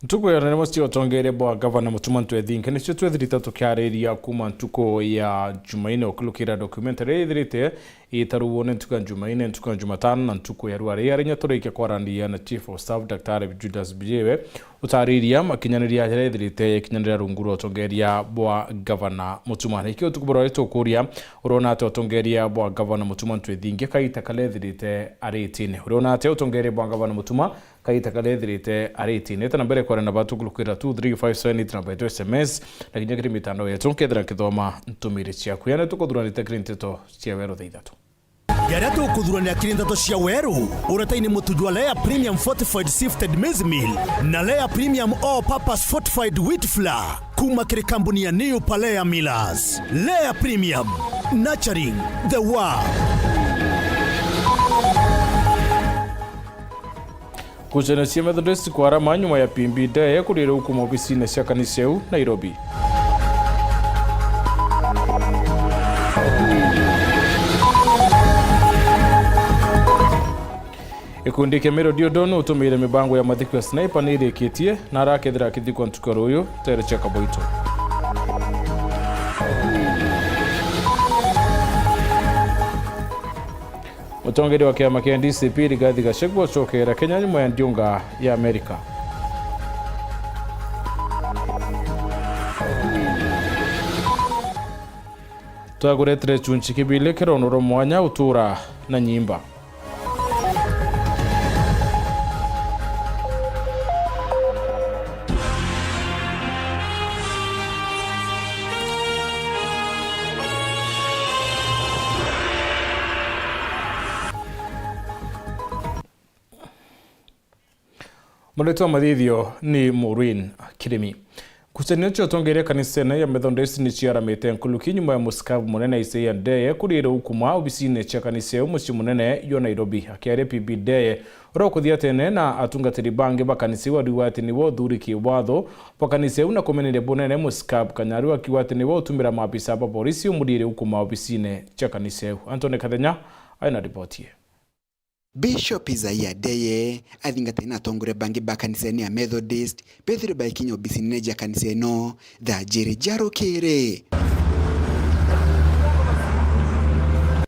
Ntuko ya nemo cio tongere bwa governor Mutuma Ntwethinke nicio twethirite tukiariria kuma ntuko ya Jumaine okulukira documentary ithirite itaruwo ne ntuko Jumaine ntuko Jumatano na ntuko ya Rware yarinya turike kwarandia na Chief of Staff Dr. Judas Bijewe utariria makinyaniria ya ithirite kinyanira runguru tongeria bwa governor Mutuma nikio tukuboro tukuria urona ate tongeria bwa governor Mutuma Ntwethinke kaita kale ithirite aritine urona ate utongeria bwa governor Mutuma kaita kale ithirite aritine tana mbere kwa na batu kulukira 2357 itana baito SMS na kinyagiri mitandao yetu kethira kithoma ntumire cia kuyana tukuthurana kirinteto cia wero theithatu Yara tukuthurania kirinteto cia weru urataini mutujwa Lea Premium Fortified Sifted Maize Meal na Lea Premium All Purpose Fortified Wheat Flour kuma kiri kampuni ya New Palea Millers. Lea Premium, nurturing the world. Kuchana cia Methodist kwara manyuma ya PMB Day kurire huku ofisini cia kaniseu Nairobi. Ikundi kia Melody Odono utumire mibango ya mathiku ya sniper nirikitie na arakethira kithiko ntukoro uyu tere cia Kaboito. Mutongeri wa kiama kia DCP Rigathi Gachagua chokera Kenya nyuma ya ndiunga ya Amerika. Twaguretere chunchi kibile kironoro mwanya utura na nyimba. Mweneto madhidhio ni Maureen Kirimi. Kusenio cho tongere kanisene ya Methodist ni chiara mete nkuluki nyuma ya musikavu munene Isaiah Ndeye kurire ukuma obisine cha kaniseu musi munene yo Nairobi. Akiare PB Ndeye rokuthia tene na atungatiri bange bakanisiwa riwati ni wo thuriki watho pakanisiu na komenere bunene musikavu Kanyaru akiwati ni wo tumira maabisa ba polisi umudire ukuma obisine cha kaniseu. Antone Kathenya aina ripotie. Bishop Isaiah Ndeye athingatena atongore bangi ba kaniseni ya Methodist Petro Baikinyo bisineja kaniseno thajiri jarukire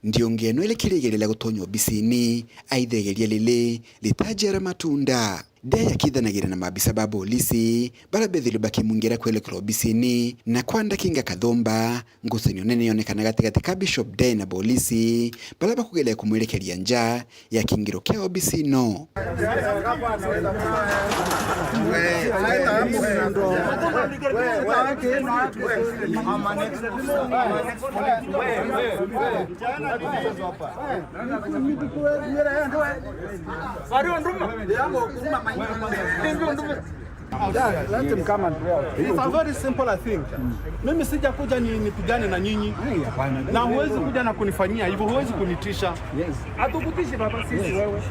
ndio ngeno ile kiregerera gutonyo bisini aithegeria lile litajara matunda Ndeye akithanagira na mabisa ba polisi barabethiri bakimungera kwelekera obisini na kwanda kinga kathomba ngusenyo nene yonekana gatigati ka Bishop Ndeye na polisi baraba kugelea kumwerekeria nja ya kingiro kia obisino. Let him come and pray. It's a very simple thing. Mimi sija kuja nipigane na nyinyi. Na huwezi kuja na kunifanyia hivyo, huwezi kunitisha. Atukutishi baba sisi wewe.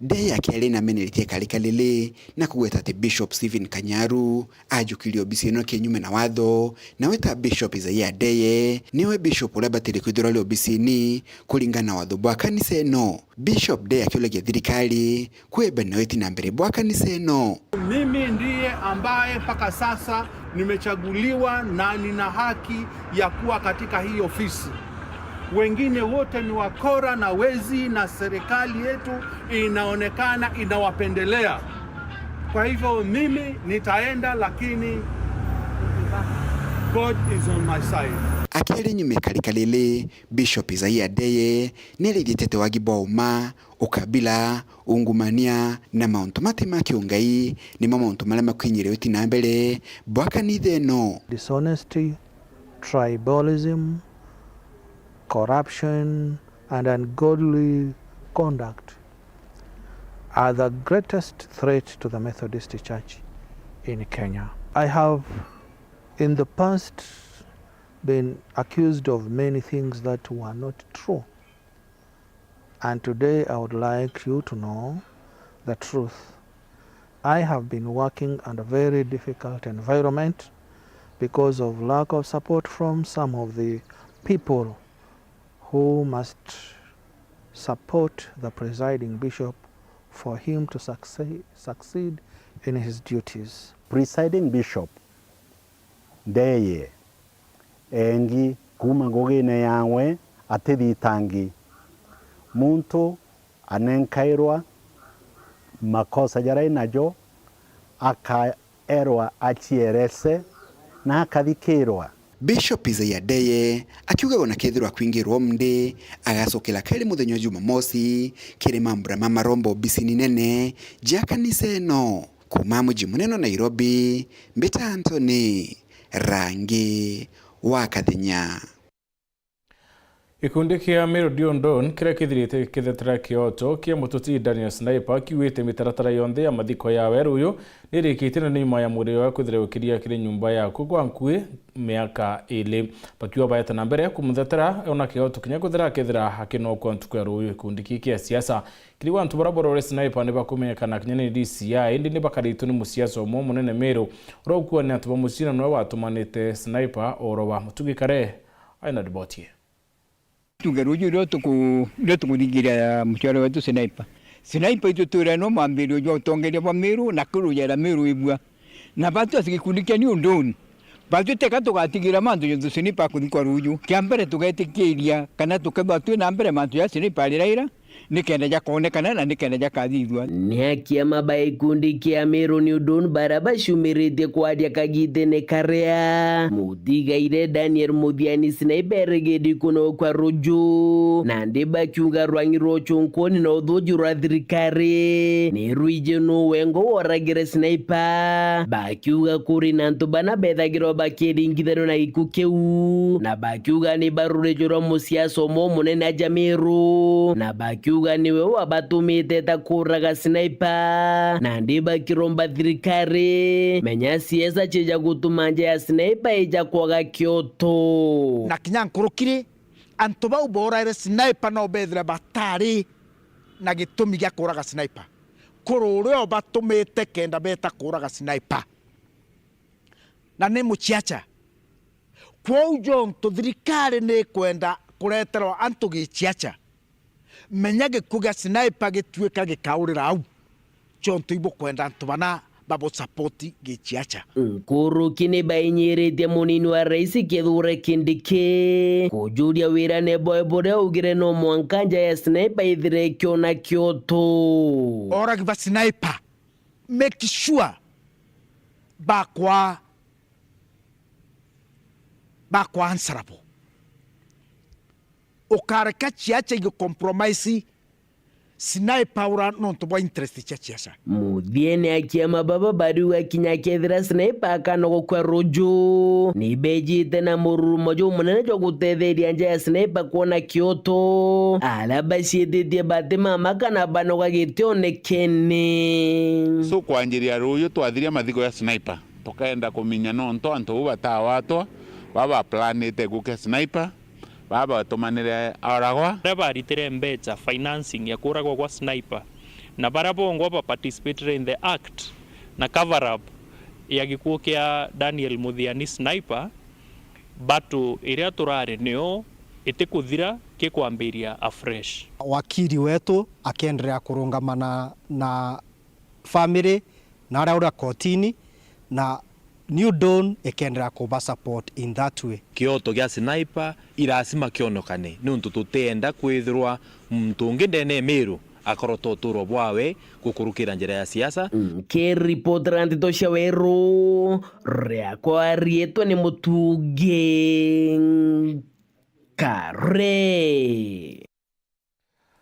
Ndeye akiari na meneritie kalikalile na kugweta ati Bishop Stephen Kanyaru ajukiri obisino kinyume na watho na weta Bishop Isaiah Ndeye niwe Bishop ulabatiri kwithura obisini kulingana watho bwa kanisa eno. Bishop Ndeye akiulegia thirikari kweba na weti na mbere bwa kanisa eno. Mimi ndiye ambaye mpaka sasa nimechaguliwa na nina haki ya kuwa katika hii ofisi. Wengine wote ni wakora na wezi na serikali yetu inaonekana inawapendelea. Kwa hivyo mimi nitaenda, lakini God is on my side. Akiari nyume kalikalile Bishop Isaiah Ndeye nilithitete wagibwa uma ukabila ungumania na mauntu matima kiungai ni mauntu mala makwinyire weti na mbere bwa kanitha eno. Dishonesty, tribalism, corruption and ungodly conduct are the greatest threat to the Methodist Church in Kenya. I have in the past been accused of many things that were not true. And today I would like you to know the truth. I have been working under a very difficult environment because of lack of support from some of the people who must support the presiding bishop for him to succeed in his duties. Presiding Bishop Ndeye engi kuma ngogine yawe atithitangi muntu anenkairwa makosa jarai najo akaerwa achierese na akathikirwa. Bishop Isaiah Ndeye akiuga ona kethirwa kwingirwo mndi agacokera kairi muthenya Jumamosi kiri mambura ma marombo bisini nene ja kanisa eno kuma muji munene Nairobi. Mbita Anthony Rangi wa Kathenya. Ikundi kia Meru Dawn kiria kithirite kithetera kioto kia mututi Daniel Sniper kiwite mitaratara yonthe ya mathiko ya weru uyu nirikite na nyuma ya muri wa kwithirukiria kiri nyumba ya kugwa nkui miaka ili pakiwa bayata na mbere kumuthetera ona kioto kinya kuthira kithira hakino kwa ntukwero uyu ikundi kia siasa kiri wantu barabara Sniper ne bakumenyekana kinya ni DCI ndi ne bakaritu ni musiasa omo munene Meru urokwa ni atuba musina no watumanite Sniper oroba mutugikare aina dibotie. Tungeruju ndio tukuringira mchoro wetu Sniper itu turano mambiro jo tongere wa Meru na kuruja la Meru ibwa na batu asikikulikia ni undoni batu teka tukatigira mantu yo Sniper kuthikwa ruju kiambere tugaitikiria kana tukaba tu na mbere mantu ya Sniper riraira nikenda ja kuonekana na nikenda ja kathithwa ni akia mabaya ikundi kia Meru ni udon baraba shumirite kwadia kagite ne karea mutigaire Daniel Muthiani Sniper gedi kuno kwa ruju na ndeba kiunga rwangiro chonkoni na udhoji rwa thirikari ni ruije no wengo woragire Sniper bakiuga kuri na ntubana bethagiro bakedi ngithano na ikukeu na bakiuga ni barure joro musiasa mo munene aja Meru na bakiuga niwe wabatumite takuraga Sniper na ndiba kiromba thirikari menya siasa cheja gutumanja ya Sniper eja kwaga kioto na kinyankurukire antoba ubora Sniper no bethira batari na gitumi gya kuraga Sniper kurure batumite kenda beta kuraga Sniper na ne muchiacha kwa ujo thirikari ne kwenda kureterwa antu gichiacha menyage kuga Sniper gitweka gikaurira au chonto ibo kwenda ntubana babo support gichiacha nkuru kine bainyerete munini wa rais Kithure Kindiki kujulia wira ne boybore ugire no mwankanja ya Sniper ithire kyo na kioto ora giba Sniper make sure bakwa answerable okareka chiacha ige compromise Sniper ura no to interest chiacha Muthiene akia mababa badu akinya kethira Sniper kanogo kwa rojo ni beji tena murumo jo munene jo gutetheria nja ya Sniper kuona kioto alaba ciethithie batima makana banoga gitionekene so kwanjiria ruyo twathiria mathiko ya Sniper tukaenda kuminya nonto antu batawato baba planete guke Sniper baba tumanire aragwa baritire mbecha financing ya kuragwa kwa Sniper na barabongo ba participate in the act na cover up ya gikuo kia Daniel Muthiani Sniper batu iria turare neo itikuthira kikwambiria afresh. Wakili wetu akiendelea kurungamana na family na aria kotini na New Dawn ikendelea kuba support in that way. Kioto gya Sniper irasima kionokane nuntu tutenda kwithirwa muntu ungi ndene Meru akoroto turo bwawe gukurukira njira ya siasa ke report randito shaweru reakwa rieto ni mutuge kare.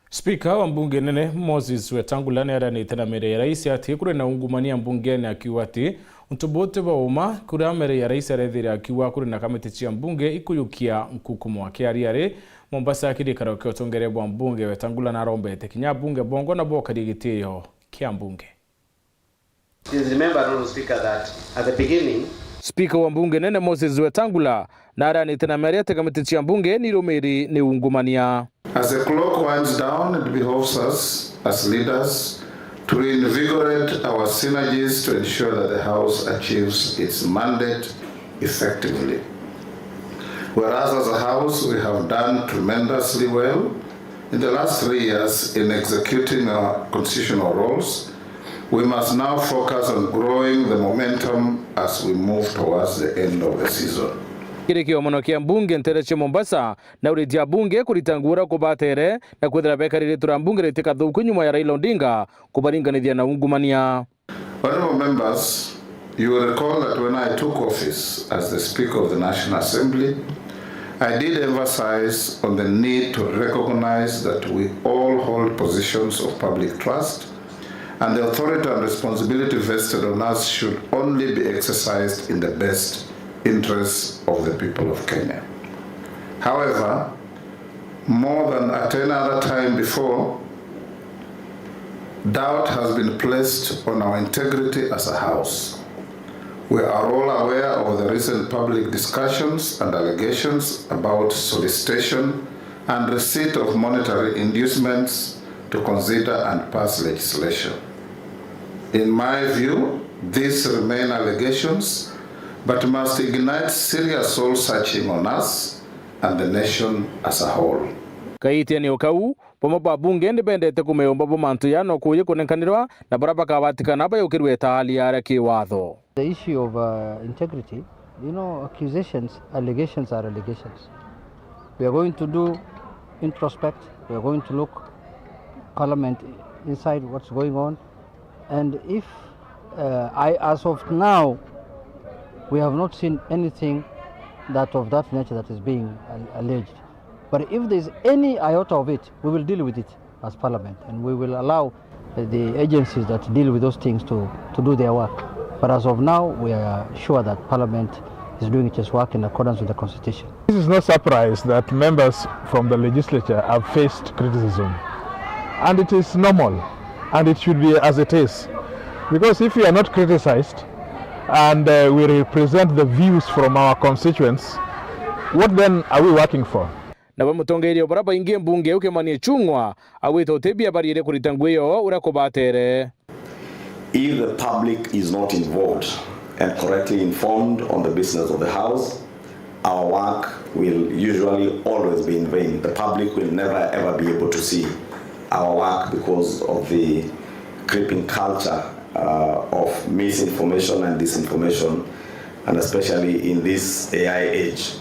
Speaker wa mbunge nene Moses Wetangula ni aranite na mere ya rais ati kure na ungumania mbungeni akiwa ati untubote ba uma kura mere ya rais arethira akiwa kure na kamiti cia mbunge ikuyukia nkukumu wake ariare Mombasa akiri karaoke otongere bwa mbunge Wetangula na rombete kinya mbunge bongo na boka digitio kia mbunge. Please remember, Honorable Speaker, that at the beginning Speaker wa mbunge nene Moses Wetangula na aranite na mere ya kamiti cia mbunge ni rumiri ni ungumania. As the clock winds down, it behoves us as leaders to reinvigorate our synergies to ensure that the House achieves its mandate effectively. Whereas as a House, we have done tremendously well in the last 3 years in executing our constitutional roles, We must now focus on growing the momentum as we move towards the end of the season. Kirikio muno kia mbunge ntereche Mombasa na uritia bunge kuritangura kubatere na kwethera bekarire tura mbunge ritika thuku nyuma ya Raila Odinga kubaringanithia na ungumania. Honorable members, you will recall that when I took office as the Speaker of the National Assembly, I did emphasize on the need to recognize that we all hold positions of public trust, and the authority and responsibility vested on us should only be exercised in the best interests of the people of Kenya. However, more than at any other time before, doubt has been placed on our integrity as a house. We are all aware of the recent public discussions and allegations about solicitation and receipt of monetary inducements to consider and pass legislation. In my view, these remain allegations, but must ignite serious soul searching on us and the nation as a whole. Kaiti ni okau pomoba bunge ndibendete kumeomba bomantu yano kuye kunenkanirwa na baraba kabatikana bayokirwe hali ya kiwatho. The issue of integrity, accusations, allegations are allegations. We are going to do introspect. We are going to look Parliament inside what's going on, and if as of now, we have not seen anything of that nature that is being alleged. But if there is any iota of it, we will deal with it as Parliament, and we will allow the agencies that deal with those things to do their work. But as of now, we are sure that Parliament is doing its work in accordance with the Constitution. This is no surprise that members from the legislature have faced criticism. And it is normal, and it should be as it is. Because if we are not criticized, and we represent the views from our constituents, what then are we working for? Na bamutongerio baraba ingie mbunge ukemanie chungwa awito tebia barire kuritangweyo urakobatere. If the public is not involved and correctly informed on the business of the House, our work will usually always be in vain. The public will never ever be able to see our work because of the creeping culture of misinformation and disinformation, and especially in this AI age.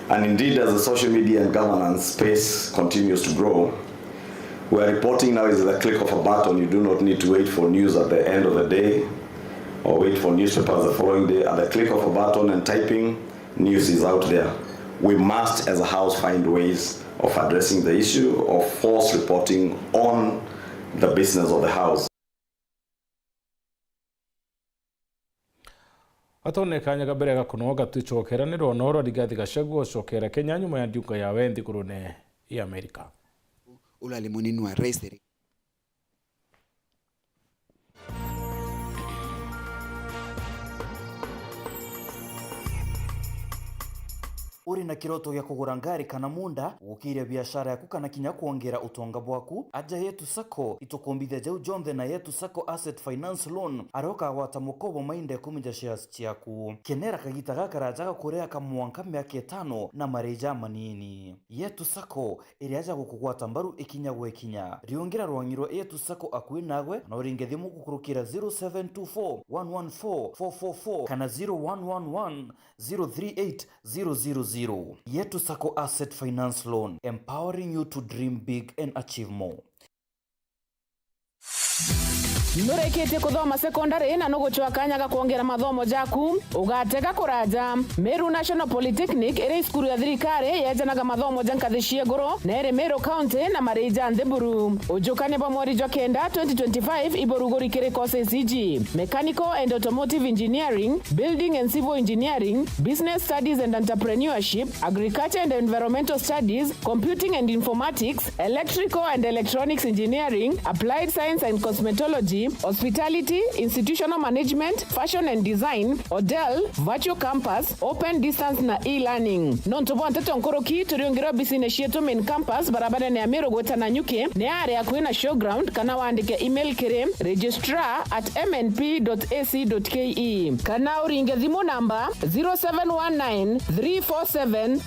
And indeed, as the social media and governance space continues to grow, we are reporting now is at the click of a button. You do not need to wait for news at the end of the day or wait for newspapers the following day. At the click of a button and typing, news is out there. We must, as a House, find ways of addressing the issue of false reporting on the business of the House. Atone kanya kabere gakunoga tuchokera ni ronoro Rigathi Gachagua chokera Kenya nyuma ya ndiuka ya wendi kurune ya Amerika. Ulali munini wa rais. Uri na kiroto gya kugura ngari kana munda gukire biashara yaku kana kinya kuongera utonga bwaku aja Yetu Sacco itukumbithia jau Jonde na Yetu Sacco Asset Finance Loan aroka gwata mukobo mainde kumija shares ciaku kenera kagita gakaraja kurea kamwanka miaka 5 na mareja manini. Yetu Sacco iri aja gukugwata mbaru ikinya gwekinya riongera rwangiro Yetu Sacco akui nagwe na uringe thimu gukurukira 0724 114 444 kana 0111 038 000. Yetu Sacco Asset Finance Loan, empowering you to dream big and achieve more. Nurekete kuthoma secondary na nuguchwa kanya ga kuongera mathomo jaku ugatega kuraja Meru National Polytechnic ere skuru ya thirikari yejanaga mathomo jankathishie goro na ere Meru County na Marija Ndeburu ujukane pa mweri jwa kenda 2025 iborugori kere courses iji Mechanical and Automotive Engineering, Building and Civil Engineering, Business Studies and Entrepreneurship, Agriculture and Environmental Studies, Computing and Informatics, Electrical and Electronics Engineering, Applied Science and Cosmetology, Hospitality, Institutional Management, Fashion and Design, Odell, Virtual Campus, Open Distance na e-learning. Nontobo anteto nkoroki turiongira business yetu main campus barabara ne Amero gweta na nyuke ne area kuina showground kana waandike email kere registrar@mnp.ac.ke kana uringe thimu namba 0719 347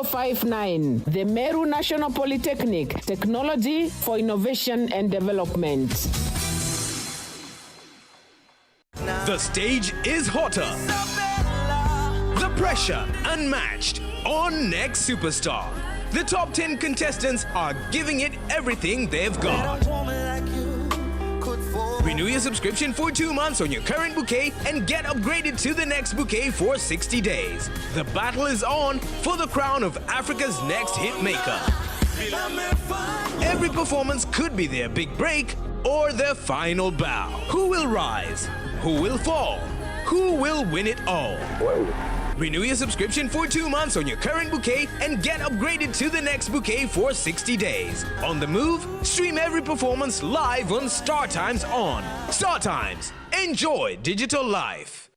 059. The Meru National Polytechnic, Technology for Innovation and Development. The stage is hotter. The pressure unmatched on Next Superstar. The top 10 contestants are giving it everything they've got. Renew your subscription for 2 months on your current bouquet and get upgraded to the next bouquet for 60 days. The battle is on for the crown of Africa's next hit maker. Every performance could be their big break or their final bow. Who will rise? Who will fall? Who will win it all? Renew your subscription for 2 months on your current bouquet and get upgraded to the next bouquet for 60 days. On the move, stream every performance live on StarTimes on. StarTimes. Enjoy digital life.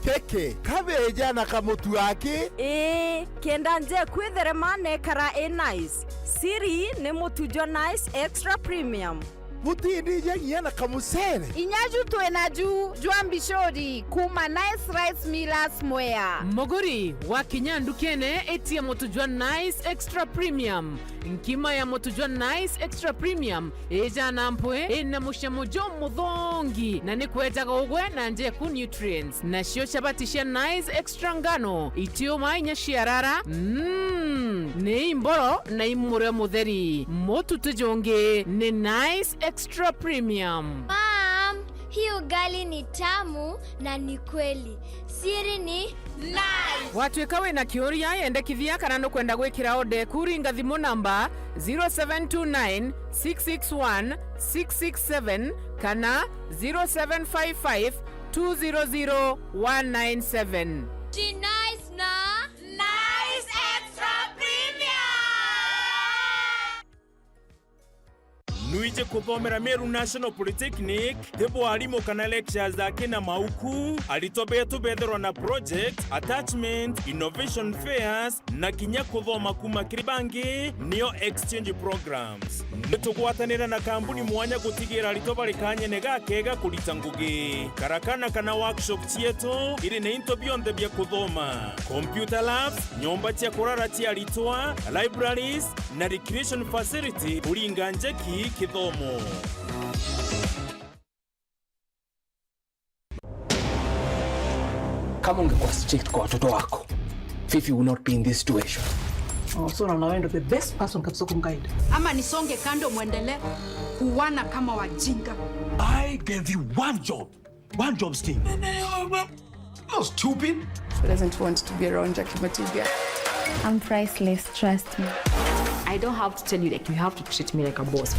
Peke, kabeja na kamutu wake? Kenda nje kwitherema nekara nice. Siri ni mutujo nice extra premium. Mutindi nyenye na kamusere. Inyaju tuenaju juambishori kuma nice rice millers mwea. Moguri wa kinyandu kene eti ya motujwa nice extra premium. Nkima ya motujwa nice extra premium eja nampwe ena mushamujo mudhongi na nikweta gogwe na nje ku nutrients na shio chabatisha nice extra ngano itio mainya shiarara ne imboro na imure mutheri motu tujonge ne nice extra premium. Mom, hii ugali ni tamu na ni kweli. Siri ni nice. Watu ikawe na kioria yende kithia kana no kwenda gwikira ode kuringa thimu namba 0729 661 667 kana 0755 200 197. She nice na nice extra premium. Nuije kuthomera Meru National Polytechnic tebo alimo kana lectures zake na mauku alitobetu betherwa na project attachment innovation fairs na kinya kuthoma kuma kiribangi nio exchange programs nitugwatanira na kambuni mwanya gutigira alitobalikanye nega kega kulita ngugi karakana kana workshop chieto ili ne into beyond the kuthoma computer labs nyomba cia kurara cia litwa libraries na recreation facility ulinganje kithomo. Kama ungekuwa strict kwa watoto wako, Fifi would not be in this situation. Oh, so na wewe ndo the best person kabisa kumguide. Ama nisonge kando muendelee kuwana kama wajinga. I gave you one job sting. You're stupid. She doesn't want to be around Jackie Matibia. I'm priceless, trust me. I don't have to tell you that you have to treat me like a boss.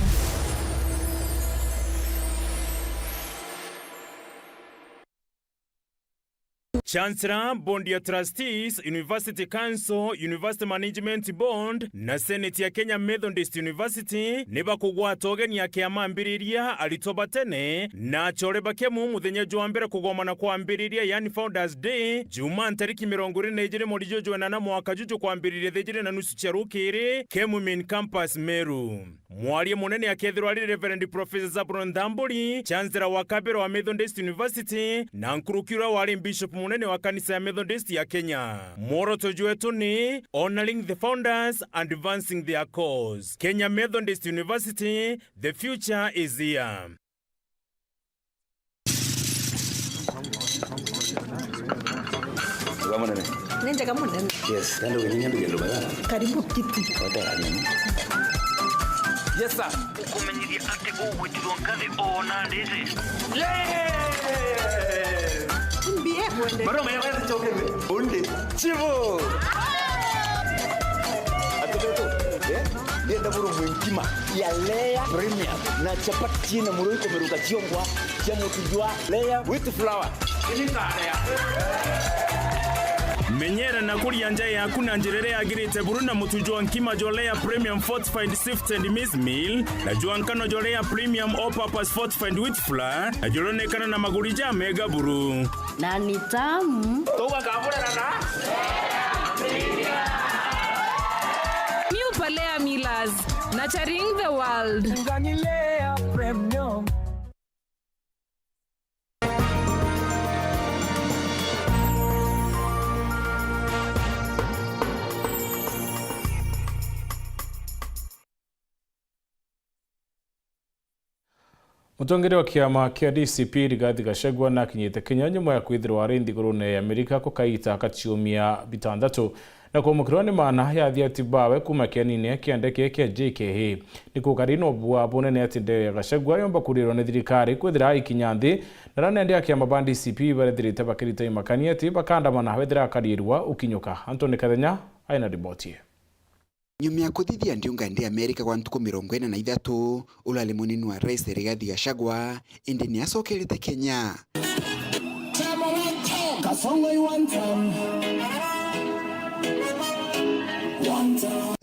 Chancellor, Board ya Trustees, University Council, University Management Board na Senate ya Kenya Methodist University niba kugwa togeni ya kiama mbiriria alitoba tene na chore bakemu muthenya jwa mbere kugomana kwa mbiriria yani Founders Day Juma tariki 24 muri jojo na mwaka juju kwa mbiriria thejire na nusu cherukiri Kemu Main Campus Meru. Mwalimu munene akethirwa ari Reverend Professor Zabron Ndamburi, Chancellor wa Kabero wa Methodist University na nkurukira wali Bishop munene wa kanisa ya Methodist ya Kenya. Moroto jwetu ni honoring the founders and advancing their cause. Kenya Methodist University, the future is here. Nenda kama nenda. Yes, ndio wenyewe ndio gendo bana. Karibu kiti. Yes sir. Ukumenyiria ate uwe tuwankale ona ndeze. Mbie mwende. Maro maya waya chokewe. Onde. Chivo. Atoto. Dia ndaburu mwinkima ya Lea Premium na chapati na muroiko meruka chiongwa cha mutujwa Lea with flour. Ini tarea. Menyera na kuria nja yaku na njirere yagirite buruna mutujwa nkima jolea premium fortified sifted maize meal na juankano jolea premium all purpose fortified wheat flour na jolonekana na magurija mega buru na ni tamu toka kabura na New Palea Millers, nurturing the world. Lea Premium. Mutongere wa kiama kia DCP Rigathi Gachagua na kinyete Kenya nyuma ya kwithirwa ari nthigurune ya Amerika kukaita kaciumia bitandatu na kumukirwa ni maana ya thiatibawe kuma kianine kia ndeke kia JKA ni kukarino bua bunene ati ndege ya Gachagua yomba kurirwo ni thirikari kwithira ikinya nthi na ranende ya kiama ba DCP barethirite bakirita imakania ati bakandamana wethira karirwa ukinyuka. Antoni Kathenya aina riboti. Nyuma ya kuthithia ndiunga ndi Amerika kwa ntuku 43 ulali munini wa Rais Rigathi Gachagua indi ni asokerete Kenya.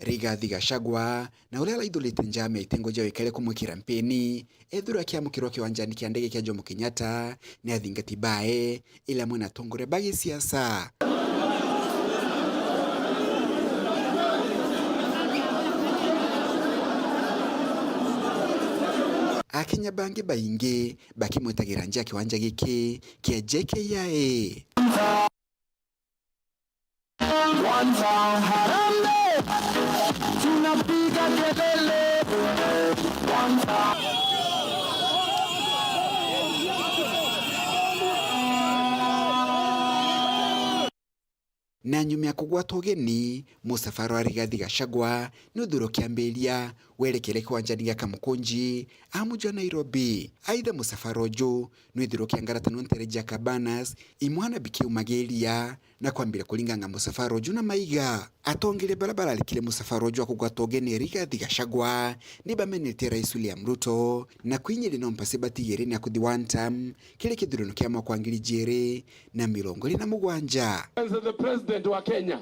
Rigathi Gachagua na ule alaithulite njame itengo jao ikale kumwikira mpeni ethuru akiamukirwa kiwanjani kia ndege kia Jomo Kenyatta ni athingatibae ila mwena tongore bagi siasa. Akenya bangi baingi bakimwetagira njia kiwanja giki kia JKA. Na nyuma ya kugwatwo geni musafara wa Rigathi Gachagua ni uthuro kiambiria werekere kiwanjani gia Kamukunji amuja Nairobi. Aidha musafara uju ni uthuro kiangaratano ntereja Cabanas imwana bikiumagiria na kwambira kulinganga musafara uju na maiga atongere barabara alikile musafara uju akugwatwo geni Rigathi Gachagua ni bamenete Rais William Ruto na kwinyiri no mpasibati yeri na kuthi one time kile kithurano kia mwaka 2027. The president wa Kenya,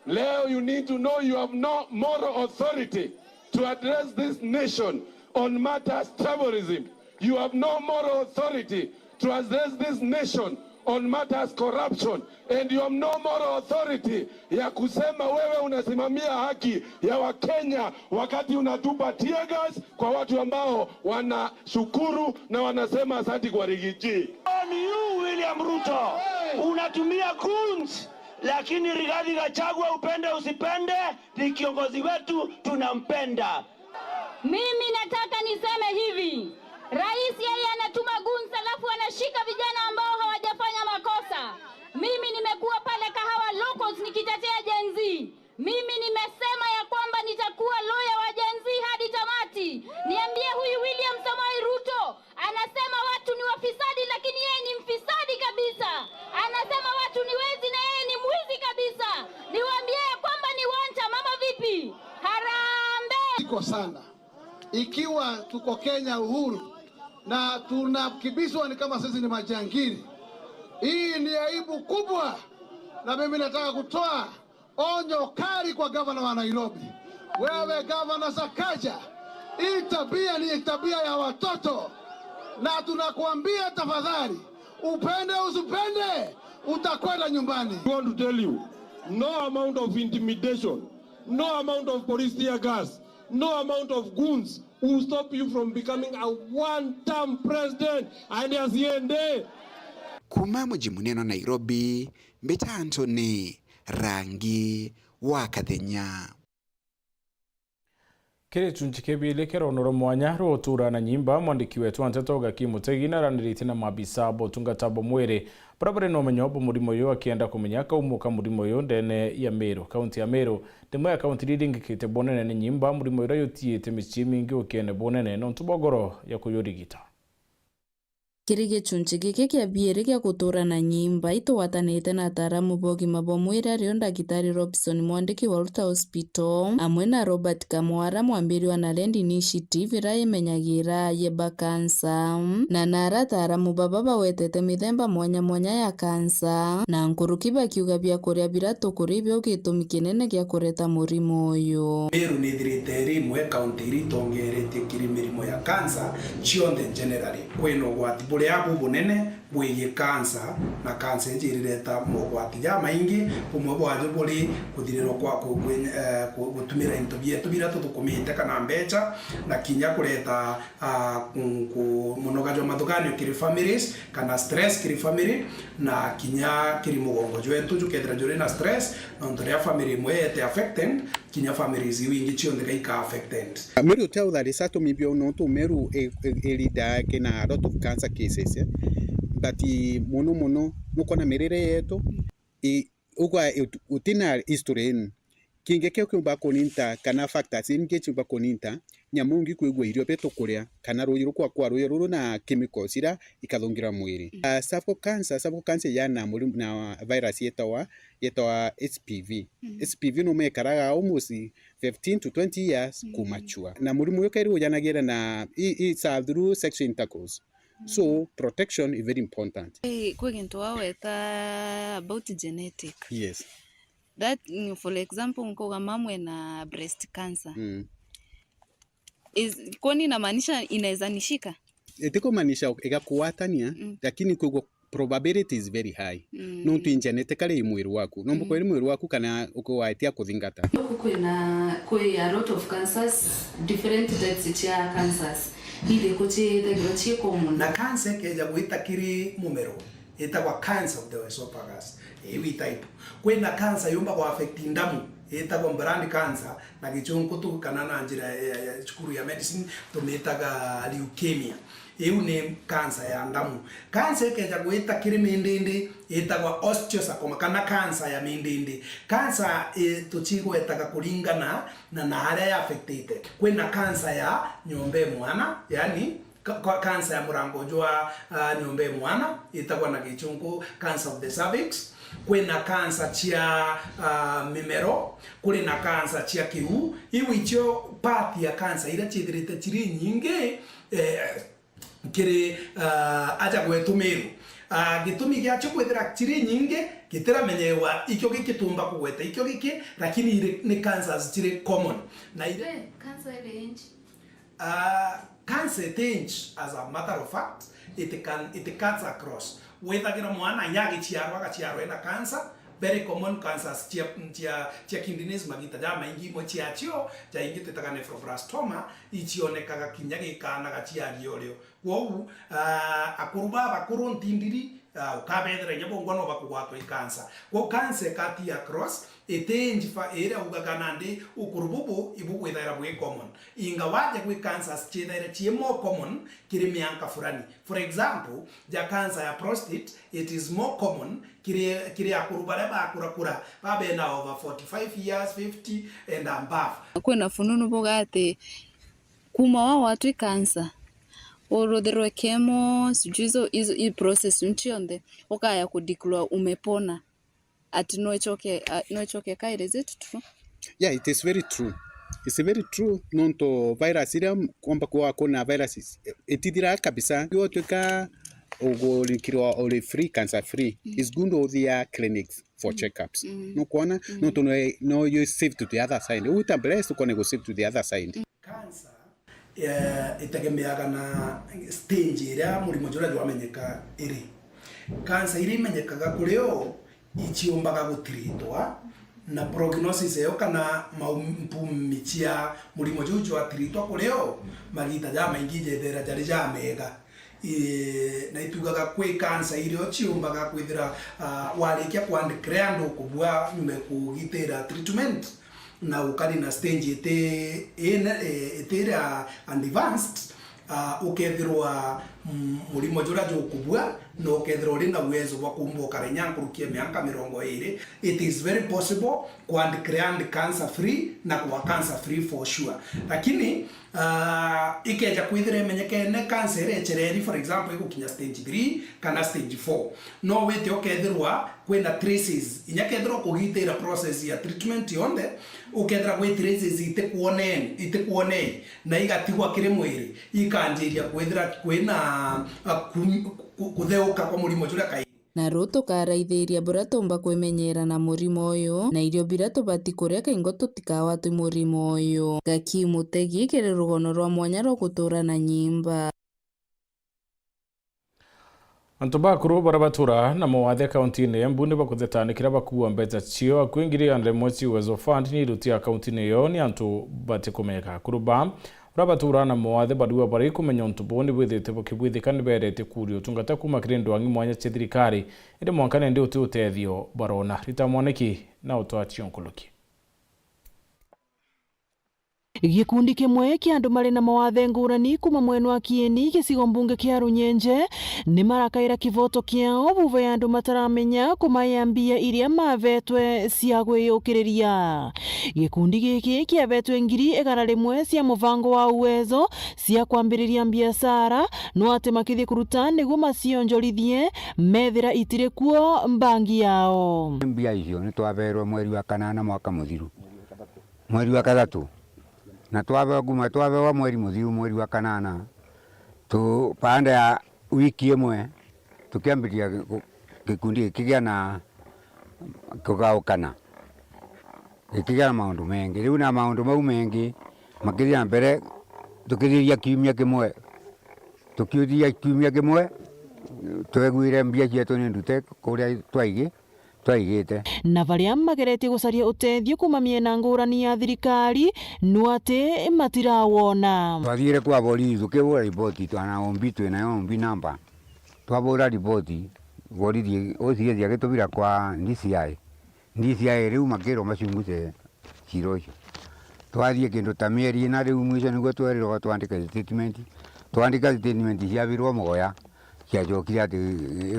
leo you need to know you have no moral authority to address this nation on matters terrorism. You have no moral authority to address this nation on matters corruption, and you have no moral authority ya kusema wewe unasimamia haki ya Wakenya wakati unatupa tear gas kwa watu ambao wanashukuru na wanasema asante kwa Rigiji. Ni you William Ruto unatumia guns, lakini Rigathi Gachagua upende usipende ni kiongozi wetu, tunampenda. Mimi nataka niseme hivi, rais yeye anatuma guns alafu anashika vijana ambao hawajafanya makosa. Mimi nimekuwa pale Kahawa Locals nikitetea Gen Z. Mimi nimesema ya kwamba nitakuwa lawyer wa Gen Z hadi tamati. Niambie huyu William Samoei Ruto anasema watu ni wafisadi, lakini yeye ni mfisadi kabisa. Anasema watu ni wezi na yeye ni mwizi kabisa. Niwaambie ya kwamba ni wanta mama vipi? Harambe. Iko sana. Ikiwa tuko Kenya uhuru na tunakibizwa ni kama sisi ni majangili. Hii ni aibu kubwa, na mimi nataka kutoa onyo kali kwa gavana wa Nairobi. Wewe gavana Sakaja, hii tabia ni tabia ya watoto, na tunakuambia tafadhali, upende usipende utakwenda nyumbani. I want to tell you, no amount of intimidation, no amount of police tear gas, no amount of goons will stop you from becoming a one-term president. And as yende kuma muji muneno Nairobi, Mbeta Anthony Rangi wa Kathenya. Kere tunchikebile kero noro mwanya rotura na nyimba mwandiki wetu Antetoga Kimutegi na ranirite na mabisa botungata bomwere barabara no menyobo murimo yo akienda kumenyaka umuka murimo yo ndene ya Meru county ya Meru ndemo ya county leading kite bonene ne nyimba murimo yo yotiete michimingi okene bonene no ntubogoro ya kuyorigita. Kirige chunchi gike kia biere kia kutura na nyimba ito watanete na ataramu bogi mabomwere ario ndagitari Robson mwandiki wa Ruta Hospital amwe na Robert Kamwara mwambiri wa Nalend Initiative iraye menyagira yeba kansa na nara ataramu baba wetete mithemba mwanya ya kansa na nkurukiba kiuga bia kuria birato kuri byo gitumi kinene kia kureta murimo uyu. Meru ni thirite rimwe county ritongerete kiri mirimo ya kansa chionde generally kweno gwati buria bunene bwige kansa na kansa njireta mogwati ya maingi umwe bwaje buri kuthiriro kwa gutumira into bietu bira tutukumite kana mbeca na kinya kureta munogajo mathuganio kiri families kana stress kiri family na kinya kiri mugongo jwetu jukethira juri na stress na ntoria family mwe ete affected kinya families wingi chionde kaika affected. Meru tell that is to maybe no to meru elida kena a lot of cancer cases but mono mukona merere yetu ugwa utina history kinge kyo kumba koninta kana factors inge chumba koninta nyamungi kwigwa irio beto kuria kana ruyiro kwa ruyiro na chemicals ira ikathongira mwiri cervical cancer yana muri na virus yetawa HPV. HPV no mekaraga almost 15 to 20 years kumachua na muri muyo kairi ujanagira na it's through sexual intercourse. So protection is very important. Kwinto waweta about genetic. Yes. That for example nkoga mamwe na breast cancer. Is kwani inamaanisha inaweza nishika? Etiko maanisha ikakuatania lakini kwa probability is very high. No tu genetically mwiri waku. No mko mwiri waku kana uko waitia kuthingata. Kuna a lot of cancers, different types ya cancers. Ile kuche the common. Na cancer keja guita kiri mumero. Etagwa cancer of the esophagus. Ewi type. Kwena cancer yomba kwa affect ndamu. Etagwa brand cancer na gichonko tu kana na njira ya chukuru ya medicine tumetaga leukemia. Ewu ne cancer ya ndamu. Cancer keja guita kiri mendende etagwa osteosarcoma kana cancer ya mendende. Cancer tuchigo etaga kulingana na hali ya affected. Kwena cancer ya nyombe mwana yani cancer ya murango jwa nyombe mwana itagwa na gichungu cancer of the cervix. Kwena cancer chia mimero, kule na cancer chia kiu. Iwi icho part ya cancer ila chithirite chiri nyingi kiri aja gwetumiru. Gitumi gyacho kwethira chiri nyingi gitira menyewa ikyo gikitumba kugweta ikyo giki lakini ni cancers chiri common na ile cancer range cancer range as a matter of fact it cuts across whether gira mwana nyagi chiarwa na cancer very common cancers chia kidneys magita jama ingi mo chiachio ja ingi tetaka nephroblastoma ichionekaga kinyagi kana gachiagi olio wo akuruba bakuru ntindiri ukabethera nyabongo no bakugwatwa cancer wo cancer kati across etenji fa era ugaganande ukurububu ibukwithira bwe common inga waje kwi cancers chithira chi more common kiri mianka fulani. For example ja cancer ya prostate it is more common kiri akurubale bakurakura babe na over 45 years 50 and above. Kwena fununu bogate kuma wa watu cancer orodhero chemo sijuizo i process nchionde okaya kudiklwa umepona ati nochoke kaire is it true? Yeah, it is very true. It's very true. Nonto virus ira kwamba kwa kuna viruses etidira kabisa yote ka ogolikirwa ole free cancer free is good to the clinics for checkups. No kuona no you save to the other side. Uta bless to go save to the other side. Cancer itegemeaga na stage ira murimo jura jwamenyeka iri. Cancer iri menyekaga kureo ichiombaga gutiritwa na prognosis yo kana maumichia murimo juju atiritwa kureo magita jama ingije thera jari jamega na itugaga kwe cancer irio chiombaga kwithira warikia kwandikira andu kubwa nyume kugitira treatment na ukari na stage ete advanced ukethirwa murimo jura jukubwa no ukethirwa rina uwezo wa kumboka renyankurukia miaka 20. It is very possible kuandikira cancer free na kuwa cancer free for sure, lakini ikeja kwithira menyeke ne cancer echereri for example ikukinya stage 3 kana stage 4 no wete ukethirwa kwena traces inyakethirwa kugitira process ya treatment yonde ukethira gwe traces itekuone na igatigwa kire mwiri ikanjiria kwithira kwena kutheuka kwa murimo jura kai na ruto karaithiria bura tumba kwimenyera na murimo uyu na irio bira tubati kuria kaingo tutikawa tu murimo uyu Gaki Mutegi kiri rugono rwa mwanya rwa gutura na nyimba. Antobakuru barabatura na mawathe kaunti-inĩ Embu nĩ bakuthethanĩkĩra bakuua mbeca cio akwingiriana mwezi Uwezo Fund ni rutia kaunti-inĩ yo ni antu bati kumeka kuruba barabatura na mawathe badua bari kumenya ntubo ni bwithite bukibwithika ni berete kurio tungata kuma kirendo angi mwanya cia thirikari ende mwankane ndi utethio barona Rita Mwaniki na utwatio nkuluki. Gikundi kimwe kia andu mari na mawathe ngurani kuma mwenu wa Kieni gicigo mbunge kia Runyenje ni marakaira kivoto kiao buva ya andu mataramenya kumayambia iria mavetwe cia gwiyukiriria. Gikundi giki kiavetwe ngiri 100 cia muvango wa Uwezo cia kwambiriria biashara no ate makithi kuruta niguo macionjorithie methira itire kuo mbangi yao. Mbia icio ni twaverwe mweri wa 8 mwaka muthiru. Mweri wa 3 na twavewa mweri muthiru mweri wa 8 tu pande ya wiki imwe tukiambiria gikundi kigia na kugaukana ikigia na maundu mengi riu na maundu mau mengi makiria mbere tukithiria kiumia kimwe tukiuthia kiumia kimwe twegwire mbia cietu ni ndute kuria twaigite na varia magerete gucaria utethio kuma miena ngurani ya thirikari no ate matirawona. Twathire kwa borithi tukibura ripoti twana ombi twina ombi namba twabura ripoti borithi othie agitubira kwa DCI riu makiro macungute ciro icio twathie kindu ta mieri na riu mwisho niguo twerirwo twandika statement ciabirwo mugoya kiajokire ati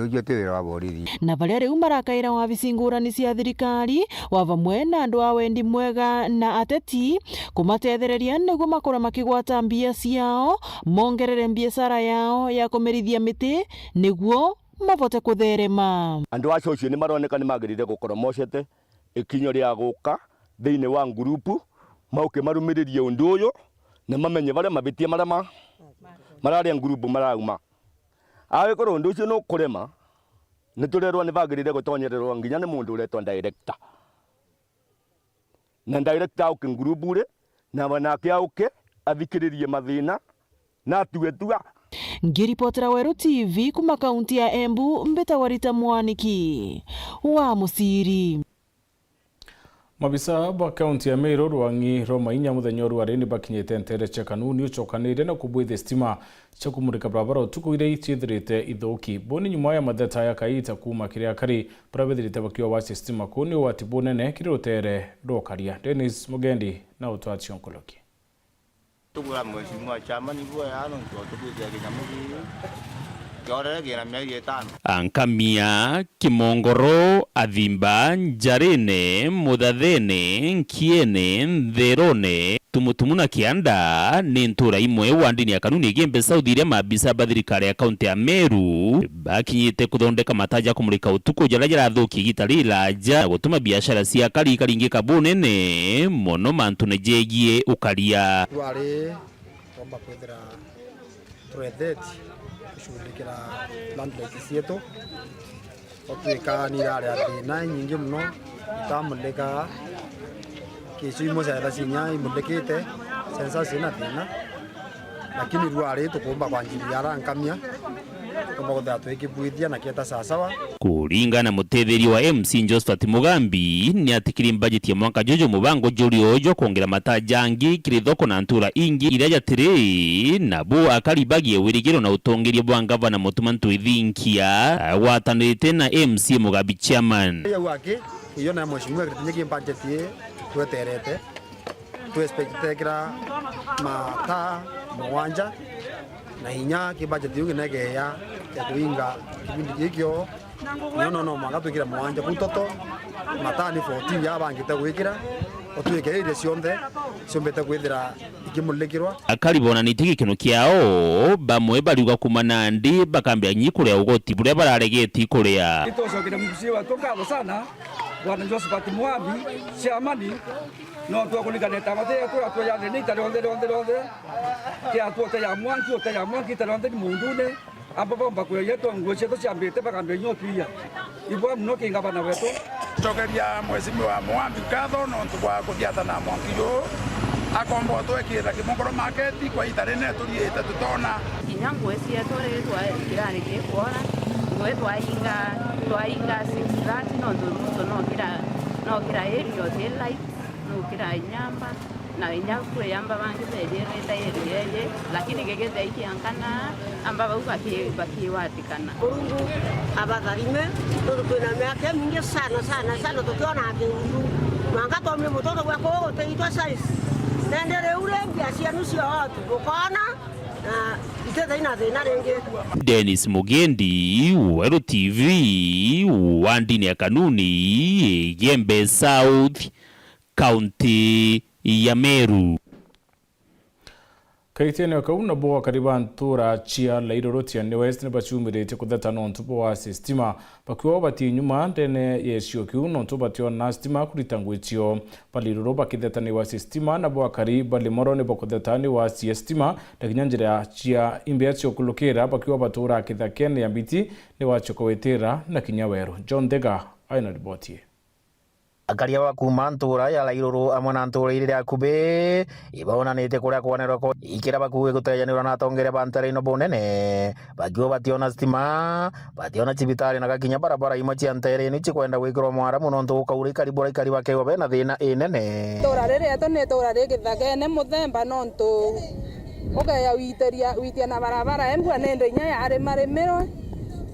ujo tewira wa borithi na varia riu marakaira wabici ngurani cia thirikari wa vamwe na andu a wendi mwega na ateti kumatethereria niguo makora makigwata mbia ciao mongerere biashara yao ya kumerithia miti niguo mavote kutherema. Andu acio ucio ni maroneka ni magirire gukora moshete ikinyo ria guka thiini wa ngurupu mauke marumiririe undu uyu na mamenye varia mabitie marama mararia ngurupu marauma awe undu ucio no kurema ni turerwa ni bagirire gutonyererwa nginya ni mundu uretwa director na director uke ngurupu ri na wanake auke athikiririe mathina na tuetua. Ngiripotera Weru TV kuma kaunti ya Embu mbetagwa Rita Mwaniki wa Musiri. Mabisa ba kaunti ya Meru Rwangi Romainya muthenya wa rindi bakinyete ntere cha kanuni ucokanire na kubwithe stima cha kumurika barabara utuku ire itithirite ithuki boni nyuma ya matheta ya kaita kuma kiria kari barabethirite bakio wa stima kuni wati bonene kirotere rokaria. Dennis Mugendi na utwatio nkoloki. Tugura mheshimiwa chama niguo yano tukuja kinyamugi Yore gina mieri 5 Ankamia Kimongoro Athimba Njarene Muthathene Nkiene Ntherone Tumutumuna Kianda ni ntura imwe wa ndini ya kanuni igembe South iria mabisa bathirikari ya kaunti ya Meru bakinyite kuthondeka mataja kumurika utuku jarajara thuki gitari laja na gutuma biashara cia kari karingika bunene mono mantu nejegie ukaria twari tomba kwethera predet kushughulikira landlady cietu otwika ari athina nyingi muno itamulika kicimo cia cinya imulekete sensa cina thina lakini rwari tukumba kwa njiri ya rankamia tumba twikibwithia na kieta sasawa. Kuringana mutetheria wa MC Josephat Mugambi ni atikiri budget ya mwaka jojo mubango juri ojo kuongera matajangi kirithoko na ntura ingi iraja tiri nabu akaribagie wirigiro na utongeria bwa gavana Mutumantu Ithinkia watanite na MC Mugambi chairman ya wake iyo na mheshimiwa kitinyeki budget ye tweterete twespectekira mata mwanja na hinya kibajeti yungi negeya ya kuinga kibindi gikyo no magatukira mwanja kutoto matani 14 yabangite gwikira otwikeire cionthe ciombete kwithira ikimulikirwa akaribona nitigi kino kiao bamwe bariuga kumana ndi bakambia nyikuria ugoti buria bararegeti kuria itocokire muciĩ wa tukabo sana bwana Josephat Mugambi ciamani no twakulikaneta mathe kwa ya ni taronde kia tuote ya mwanki taronde mundune amba bomba kwa yeto ngweche to ciambite bakambia nyokia ibwa mno kinga bana wetu tokeria mheshimiwa Mugambi katho no ntwa kuthiata na mwanki yo akombo twekira Kimongoro market kwa itarene turiete tutona inyangu esi etore twa kirani kikuora we twainga 6:30 no kira area daylight no kira nyamba na inyakure yamba bangi bejereta yeye lakini gegete ikiankana amba bakiwatikana Urungu abagarime tutuna miaka mingi sana tukiona kindu manga tomle mtoto wako utaitwa size nendere ule biashara nusu ya watu ukona na iteta ina renge. Dennis Mugendi, Wero TV, Wandini ya Kanuni, Gembe South, County ya Meru. Kaitene wakauna boa kariba ntura chia la idorotia ni west ni bachumirete kutheta no ntupo wa sistima bakiwa bati nyuma ndene yesio kiuno ntupo batio na stima kuritangwitio baliroro bakitheta ni wa sistima na boa kariba limoro ni bakutheta ni wa sistima ndakinyanjira chia imbeatio kulukira bakiwa batura kithakene ya biti ni wa chokowetera na Kinyawero. John Dega aina ripotie. Akaria wa kuma ntura ya lairuru amwana ntura ire akube ibona nete kuria kwanero ko ikira bakuwe guteyanirwa na tongere bantare ino bonene bagio bationa stima bationa cibitari na gakinya barabara imachi antere ni chikwenda wikiro mwara muno ntu kauri karibura ikariba kewa bena thina inene tora rere ato ne tora rege thagene muthemba no ntu ogaya witia na barabara embwa nende nya ya are maremero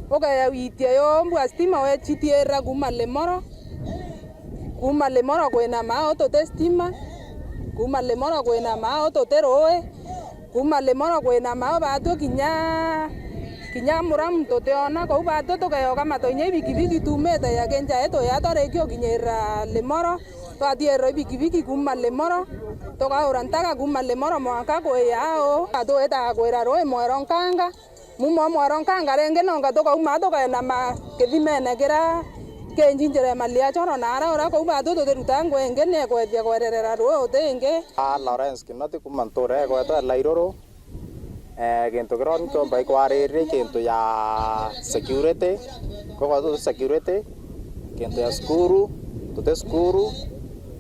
ogaya witia yo mbwa stima we chitiera kuma lemoro kwena mao tote stima kuma lemoro kwena mao tote roe kuma lemoro kwena mao bato kinya muram tote ona ko bato to kayo kama to nye bikibiki tumeta ya kenja eto ya to rekyo kinyera lemoro to adiero bikibiki kuma lemoro to ka orantaka kuma lemoro mwaka ko yao ato eta kwera roe mwaronkanga mumo mwaronkanga renge nonga to ka uma to kaena ma kedimene kera kenjinjere malia choro nara ora ko ba to rutango engene ko dia ko rerera ro tenge Lawrence Kinoti kumantore ko to lairoro gento gron to bai ko arere gento ya security ko security gento ya skuru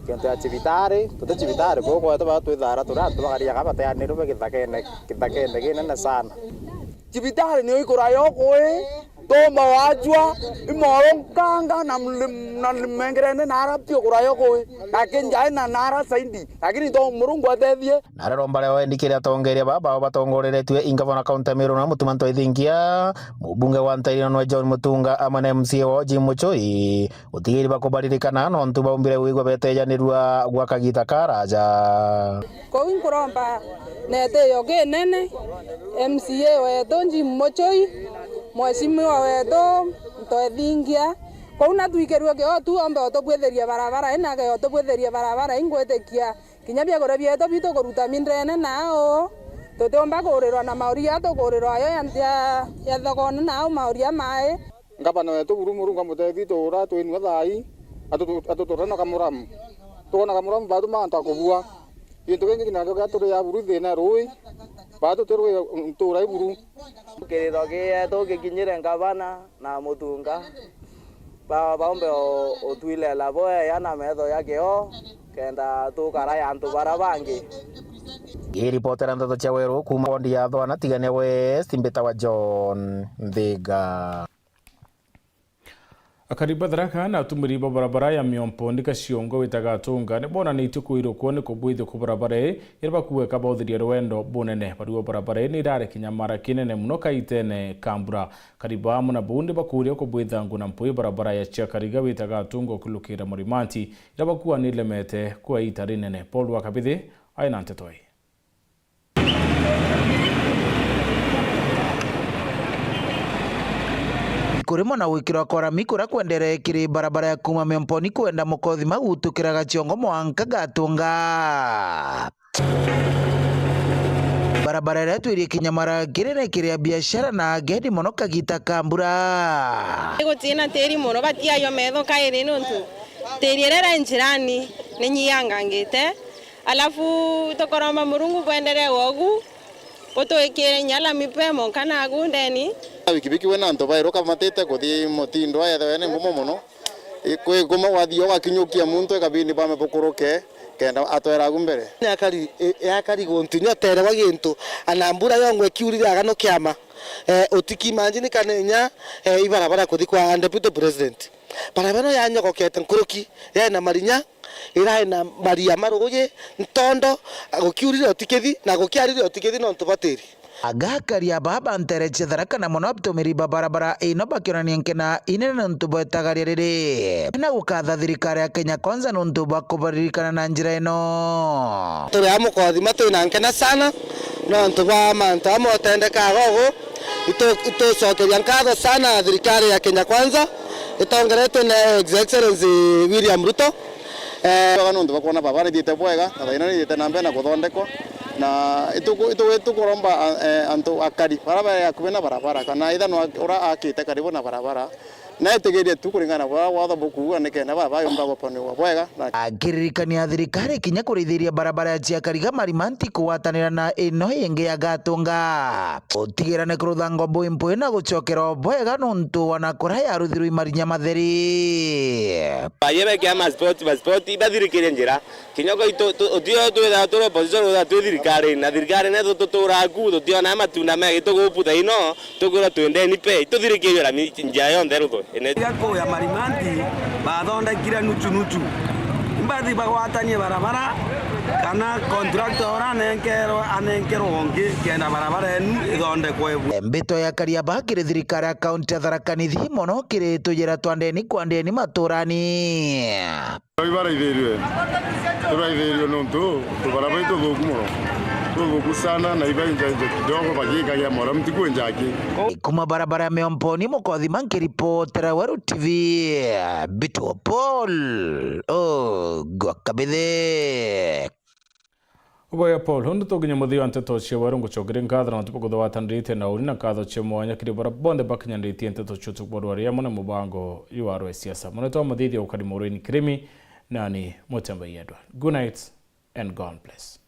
gento ya civitare ko to ba to dara to rat ba ya ka ta ne ro kitakene gene sana civitare ni ko rayo ko Toma wajua imorong kanga na mengerene nara pio kurayo koi akenja na nara saindi lakini to murungu atethie nara rombale waendikire atongeria baba batongoreretwe ingavana kaunti Meru na mutumanto ithingia mubunge wa Ntairi no John Mutunga amane MC wa Jim Muchoi utigiri bakubaririkana no ntu baumbire wigwa betejanirwa gwa kagita karaja ko inkuromba nete yoge nene MCA wa Jim Muchoi Mheshimiwa wetu ntoethingia kuna tuikerwe ke otu ombe otobwetheria barabara ina ke otobwetheria barabara ingwetekia kinya bia gore bieto bito kuruta mindrene nao totomba kurirwa na mauria to kurirwa yo ya thogone nao mauria mae ngabana wetu burumurunga mutethi to ura twinwa thai atutorana kamuramu tona kamuramu badu manta kubua into kengi kinako ka tore ya buru thina rui bado tero tura iburu kirido ke to ke kinyire ngabana na Mutunga baombe otwile la boya yana medo yake kenda tu kara ya antu barabangi iripotera ndoto cha Weru kuma bondi ya thwana tigane West Mbeta wa John Thiga akariba dharaka na tumuri barabara ya Miompo ndika ciongo witaga tunga ne bona ni tukuiro kuone kubwithe ku barabara irba kuweka bauthiria rwendo bunene bariwo barabara ni rare kinyamara kinene muno kaitene Kambura kariba muna bundi bakuria kubwitha nguna mpui barabara ya Chakariga witaga tungo kulukira Murimanti irba kuwa ni lemete kwa itari nene Paul Wakabithi aina ntetoi kurimo na wikira kwa mikura kwendere kiri barabara ya kuma Miompo kwenda Mukothi magutukira Gachiongo Mwanka Gatunga barabara yetu iri kinyamara kirene kiria biashara na gedi mono kagita Kambura gutina teri mono batia yo metho kaire nuntu teri rera njirani ninyiyangangite alafu tokoroma murungu kwendere wogu Potoekere nyala mipemo kana gundeni bikibiki wena nto bairo kamatete kuthi mutindo ayethe ne ngumo muno ikwe goma wathio gakinyukia muntu ekabini bame bukoroke kenda atwera gumbere yakari gontunya tere wa gintu anambura yongwe kiurire agano kiama utiki manjini kanenya ibarabara kuthi kwa deputy president barabara ya nyogokete nkuruki na marinya ira na maria maruye ntondo gukiurire otikithi na gukiarire otikithi no ntubatiri agakaria baba ntereche tharaka na mono aptomiri barabara ino bakirania nkena inene ntubwetagaria riri na gukatha thirikari ya Kenya Kwanza nuntuba kubaririkana na njira ino turi amukothima twina nkena sana no ntuba manta motendeka gogo itocokeria nkatho sana thirikari ya Kenya Kwanza itongeretwe na His Excellency William Ruto nuntu bakona babara thiete bwega na thaina ni thiete na mbere na guthondekwa na itukuromba antu akari barabara ya kubena barabara kana ithano ura akite karibu na barabara na itegeria tu kuringana bwa watho buku anike na baba yomba gopaniwa bwega akiririkania thirikari kinya kurithiria barabara ya Kariga Marimanti kuwatanira na ino yengi ya Gatunga utigirane kurutha ngombo impwe na gucokera bwega nuntu wana kuraya ruthirwe imarinya matheri bayebe kya passport ibathirikirie njira kinya ko utio twetha turo position utha twithirikari na thirikari ne tutura ku tutiona matunda me tuguputa ino tugura twendeni pe tuthirikirie ra njia yonthe rutho Gako ya Marimanti bathondekire nuchu imbathi bagwatanie barabara kana contractor ora anenkero ongi kenda barabara enu ithondekwe mbito ya Kariaba kiri thirikari ya kaunti ya Tharaka Nithi mono kiri tujira twandeni kwandeni maturani ibaraithiriwe turaithiriwe nuntu tubarabara tuthuku muno tuthuku sana na ibenja kidogo bagikagia mora mtiku njaki kuma barabara ya Meomponi mukothi mankiripotera Weru TV Bitu Paul Gwakabithe Oboya Paul hundu toginya muthio anteto cia Weru ngucogire ngatho na tupo guthawatanirite na uri na katho cia mwanya kiri bara bonde bakinyandite anteto cia tukborwari ya mona mubango yuaro siasa mona to muthithio ukari murweni krimi nani Mutembe Edward. Good night and God bless.